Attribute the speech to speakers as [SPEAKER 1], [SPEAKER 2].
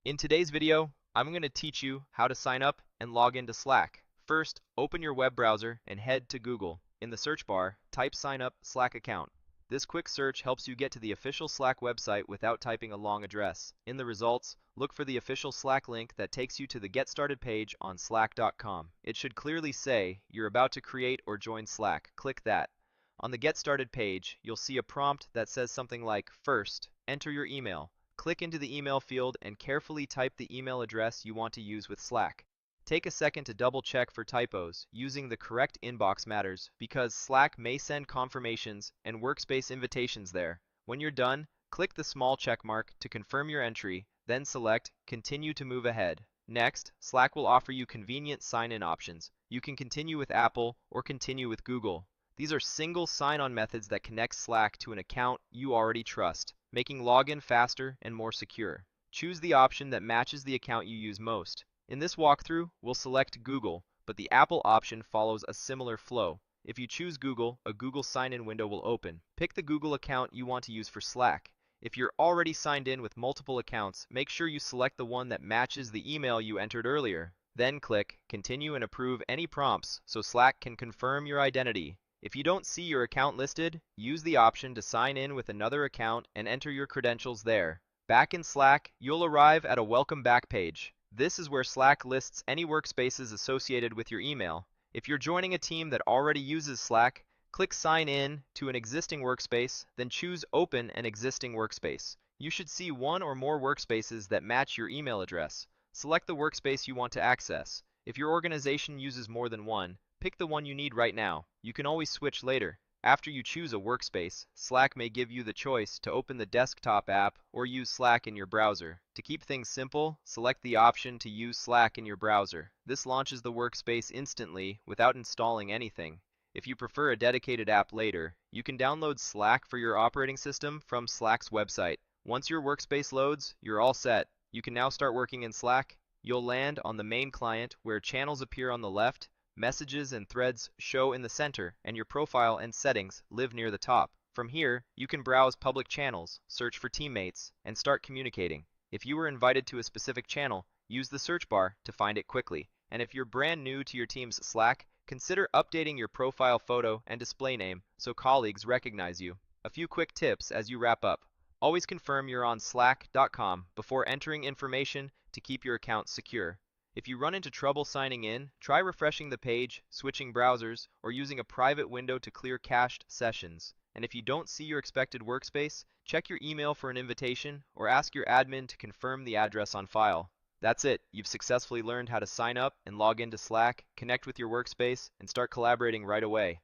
[SPEAKER 1] In today's video, I'm going to teach you how to sign up and log into Slack. First, open your web browser and head to Google. In the search bar, type sign up Slack account. This quick search helps you get to the official Slack website without typing a long address. In the results, look for the official Slack link that takes you to the Get Started page on slack.com. It should clearly say you're about to create or join Slack. Click that. On the Get Started page, you'll see a prompt that says something like, first, enter your email. Click into the email field and carefully type the email address you want to use with Slack. Take a second to double check for typos. Using the correct inbox matters because Slack may send confirmations and workspace invitations there. When you're done, click the small check mark to confirm your entry, then select Continue to move ahead. Next, Slack will offer you convenient sign-in options. You can continue with Apple or continue with Google. These are single sign-on methods that connect Slack to an account you already trust, making login faster and more secure. Choose the option that matches the account you use most. In this walkthrough, we'll select Google, but the Apple option follows a similar flow. If you choose Google, a Google sign-in window will open. Pick the Google account you want to use for Slack. If you're already signed in with multiple accounts, make sure you select the one that matches the email you entered earlier. Then click Continue and approve any prompts so Slack can confirm your identity. If you don't see your account listed, use the option to sign in with another account and enter your credentials there. Back in Slack, you'll arrive at a Welcome Back page. This is where Slack lists any workspaces associated with your email. If you're joining a team that already uses Slack, click Sign In to an existing workspace, then choose Open an existing workspace. You should see one or more workspaces that match your email address. Select the workspace you want to access. If your organization uses more than one, pick the one you need right now. You can always switch later. After you choose a workspace, Slack may give you the choice to open the desktop app or use Slack in your browser. To keep things simple, select the option to use Slack in your browser. This launches the workspace instantly without installing anything. If you prefer a dedicated app later, you can download Slack for your operating system from Slack's website. Once your workspace loads, you're all set. You can now start working in Slack. You'll land on the main client where channels appear on the left, messages and threads show in the center, and your profile and settings live near the top. From here, you can browse public channels, search for teammates, and start communicating. If you were invited to a specific channel, use the search bar to find it quickly. And if you're brand new to your team's Slack, consider updating your profile photo and display name so colleagues recognize you. A few quick tips as you wrap up. Always confirm you're on slack.com before entering information to keep your account secure. If you run into trouble signing in, try refreshing the page, switching browsers, or using a private window to clear cached sessions. And if you don't see your expected workspace, check your email for an invitation or ask your admin to confirm the address on file. That's it. You've successfully learned how to sign up and log into Slack, connect with your workspace, and start collaborating right away.